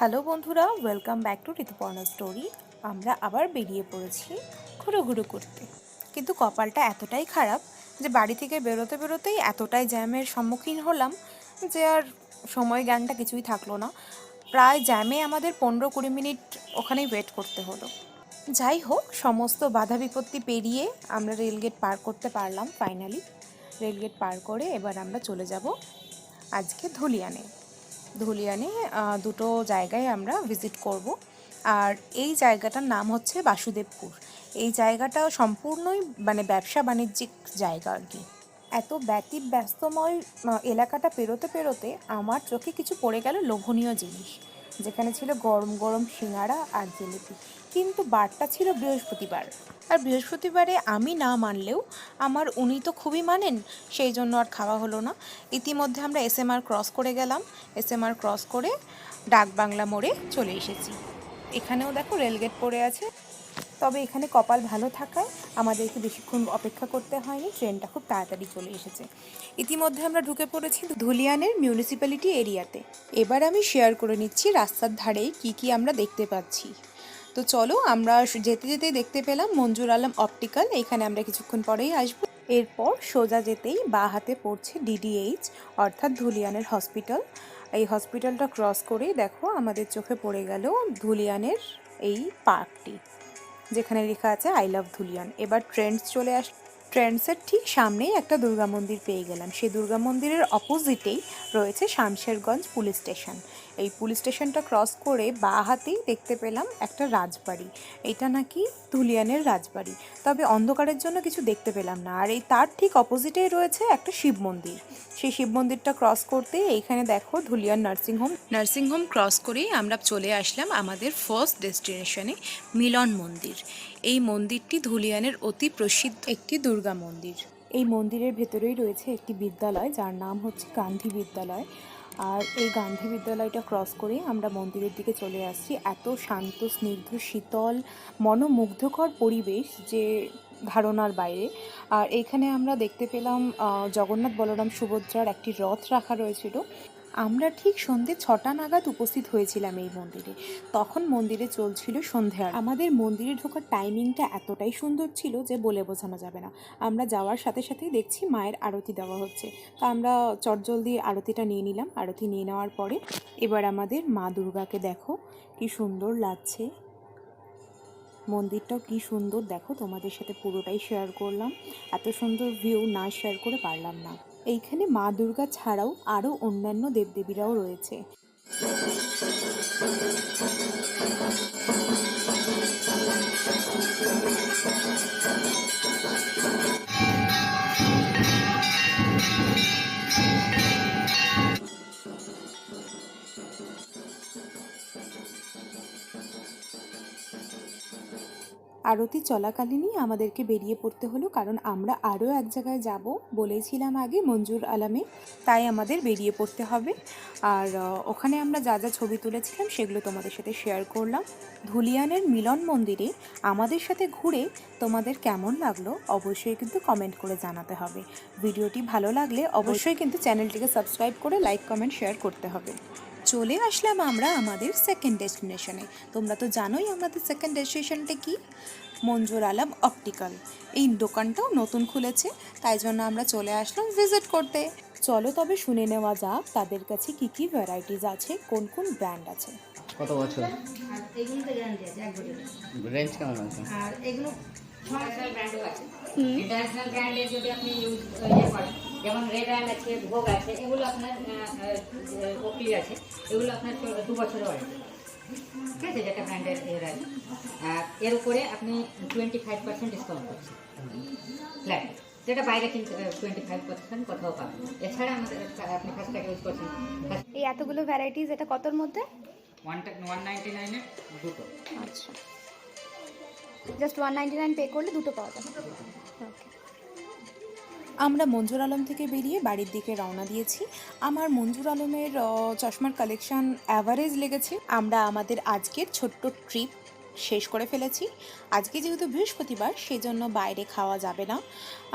Hello বন্ধুরা, welcome back to Rituparna story. আমরা আবার বেরিয়ে পড়েছি ঘুরু করতে, কিন্তু কপালটা এতটাই খারাপ যে বাড়ি থেকে বেরোতে বেরোতেই এতটাই জ্যামের সম্মুখীন হলাম যে আর সময় জ্ঞানটা কিছুই থাকলো না। প্রায় জ্যামে আমাদের 15-20 মিনিট ওখানেই ওয়েট করতে হলো। যাই হোক, সমস্ত বাধা বিপত্তি পেরিয়ে আমরা রেলগেট পার করতে পারলাম ফাইনালি। রেলগেট পার করে এবার আমরা চলে যাব আজকে ধুলিয়ানে দুটো জায়গায় আমরা ভিজিট করব। আর এই জায়গাটার নাম হচ্ছে বাসুদেবপুর। এই জায়গাটা সম্পূর্ণই ব্যবসা বাণিজ্যিক জায়গা আর কি। এত ব্যস্তময় এলাকাটা পেরোতে পেরোতে আমার চোখে কিছু পড়ে গেল লোভনীয় জিনিস, যেখানে ছিল গরম গরম সিঙ্গাড়া আর জিলিপি। কিন্তু বারটা ছিল বৃহস্পতিবার, আর বৃহস্পতিবারে আমি না মানলেও আমার উনি তো খুবই মানেন, সেই জন্য আর খাওয়া হলো না। ইতিমধ্যে আমরা এসএমআর ক্রস করে গেলাম। এসএমআর ক্রস করে ডাকবাংলা মোড়ে চলে এসেছি। এখানেও দেখো রেলগেট পড়ে আছে, তবে এখানে কপাল ভালো থাকায় আমাদেরকে বেশিক্ষণ অপেক্ষা করতে হয়নি, ট্রেনটা খুব তাড়াতাড়ি চলে এসেছে। ইতিমধ্যে আমরা ঢুকে পড়েছি ধুলিয়ানের মিউনিসিপ্যালিটি এরিয়াতে। এবার আমি শেয়ার করে নিচ্ছি রাস্তার ধারেই কি আমরা দেখতে পাচ্ছি। তো চলো, আমরা যেতে যেতে দেখতে পেলাম মঞ্জুর আলম অপটিক্যাল, এখানে আমরা কিছুক্ষণ পরেই আসবো। এরপর সোজা যেতেই বাঁ হাতে পড়ছে ডিডিএইচ, অর্থাৎ ধুলিয়ানের হসপিটাল। এই হসপিটালটা ক্রস করেই দেখো আমাদের চোখে পড়ে গেল ধুলিয়ানের এই পার্কটি, যেখানে লেখা আছে আই লাভ ধুলিয়ান। এবার ট্রেন্ডস চলে ট্রেন্ডসের ঠিক সামনেই একটা দুর্গা মন্দির পেয়ে গেলাম। সেই দুর্গা মন্দিরের অপোজিটেই রয়েছে শামশেরগঞ্জ পুলিশ স্টেশন। এই পুলিশ স্টেশনটা ক্রস করে বাঁ হাতেই দেখতে পেলাম একটা রাজবাড়ি। এটা নাকি ধুলিয়ানের রাজবাড়ি, তবে অন্ধকারের জন্য কিছু দেখতে পেলাম না। আর এই তার ঠিক অপোজিটেই রয়েছে একটা শিব মন্দির। সেই শিব মন্দিরটা ক্রস করতে এইখানে দেখো ধুলিয়ান নার্সিংহোম ক্রস করেই আমরা চলে আসলাম আমাদের ফার্স্ট ডেস্টিনেশনে, মিলন মন্দির। এই মন্দিরটি ধুলিয়ানের অতি প্রসিদ্ধ একটি দুর্গা মন্দির। এই মন্দিরের ভেতরেই রয়েছে একটি বিদ্যালয়, যার নাম হচ্ছে গান্ধী বিদ্যালয়। আর এই গান্ধী বিদ্যালয়টা ক্রস করে আমরা মন্দিরের দিকে চলে আসছি। এত শান্ত, স্নিগ্ধ, শীতল, মনোমুগ্ধকর পরিবেশ যে ধারণার বাইরে। আর এইখানে আমরা দেখতে পেলাম জগন্নাথ বলরাম সুভদ্রার একটি রথ রাখা রয়েছিল। আমরা ঠিক সন্ধে 6টা নাগাদ উপস্থিত হয়েছিলাম এই মন্দিরে। তখন মন্দিরে চলছিল সন্ধে আরতি। আমাদের মন্দিরে ঢোকার টাইমিংটা এতটাই সুন্দর ছিল যে বলে বোঝানো যাবে না। আমরা যাওয়ার সাথে সাথেই দেখছি মায়ের আরতি দেওয়া হচ্ছে, তা আমরা চটজলদি আরতিটা নিয়ে নিলাম। আরতি নিয়ে নেওয়ার পরে এবার আমাদের মা দুর্গাকে দেখো কি সুন্দর লাগছে। মন্দিরটাও কি সুন্দর দেখো, তোমাদের সাথে পুরোটাই শেয়ার করলাম। এত সুন্দর ভিউ না শেয়ার করে পারলাম না। এইখানে মা দুর্গা ছাড়াও আরও অন্যান্য দেবদেবীরাও রয়েছে। আরতি চলাকালীনই আমাদেরকে বেরিয়ে পড়তে হলো, কারণ আমরা আরও এক জায়গায় যাব বলেছিলাম আগে, মঞ্জুর আলমে, তাই আমাদের বেরিয়ে পড়তে হবে। আর ওখানে আমরা যা যা ছবি তুলেছিলাম সেগুলো তোমাদের সাথে শেয়ার করলাম। ধুলিয়ানের মিলন মন্দিরে আমাদের সাথে ঘুরে তোমাদের কেমন লাগলো অবশ্যই কিন্তু কমেন্ট করে জানাতে হবে। ভিডিওটি ভালো লাগলে অবশ্যই কিন্তু চ্যানেলটিকে সাবস্ক্রাইব করে লাইক, কমেন্ট, শেয়ার করতে হবে। চলে আসলাম আমরা আমাদের সেকেন্ড ডেস্টিনেশনে। তোমরা তো জানোই আমাদের সেকেন্ড ডেস্টিনেশনটা কি, মঞ্জুর আলম অপটিক্যাল। এই দোকানটাও নতুন খুলেছে, তাই জন্য আমরা চলে আসলাম ভিজিট করতে। চলো তবে শুনে নেওয়া যাক তাদের কাছে কি ভ্যারাইটিস আছে, কোন কোন ব্র্যান্ড আছে। কত বছর আর এগুলো তো গ্যারান্টি আছে 1 বছরের। রেঞ্জ কেমন আছে? আর এগুলো ন্যাশনাল ব্র্যান্ডও আছে। ইন্টারন্যাশনাল ব্র্যান্ডের যদি আপনি ইয়ে করেন, যেমন রেড আইল আছে, ভোগ আছে, এগুলো আপনার ওকলি আছে, এগুলো আপনার 2 বছরের ওয়ারেন্টি। ঠিক আছে, যেটা ব্র্যান্ডের এর আছে। এর উপরে আপনি 25% ডিসকাউন্ট পাচ্ছেন ফ্ল্যাট, যেটা বাইরে কিন্তু 25% কোথাও পাবেন না। এছাড়া আমাদের আপনি ফার্স্ট টাকা ইউজ করছেন। এই এতগুলো ভ্যারাইটিস, এটা কতর মধ্যে? 199 এর দুটো। আচ্ছা, জাস্ট 199 পে করলে দুটো পাওয়া যাবে। ওকে। আমরা মঞ্জুর আলম থেকে বেরিয়ে বাড়ির দিকে রওনা দিয়েছি। আমার মঞ্জুর আলমের চশমার কালেকশন অ্যাভারেজ লেগেছে। আমরা আমাদের আজকের ছোট্ট ট্রিপ শেষ করে ফেলেছি। আজকে যেহেতু বৃহস্পতিবার সেজন্য বাইরে খাওয়া যাবে না।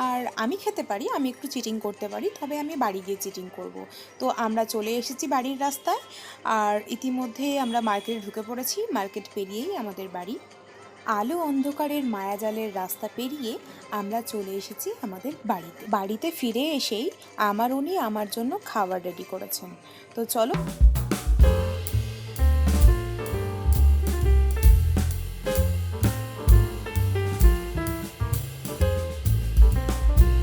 আর আমি খেতে পারি, আমি একটু চিটিং করতে পারি, তবে আমি বাড়ি গিয়ে চিটিং করব। তো আমরা চলে এসেছি বাড়ির রাস্তায়, আর ইতিমধ্যে আমরা মার্কেটে ঢুকে পড়েছি। মার্কেট পেরিয়েই আমাদের বাড়ি। আলো অন্ধকারের মায়াজালের রাস্তা পেরিয়ে আমরা চলে এসেছি আমাদের বাড়িতে। বাড়িতে ফিরে এসেই উনি আমার জন্য খাবার রেডি করেছেন। তো চলো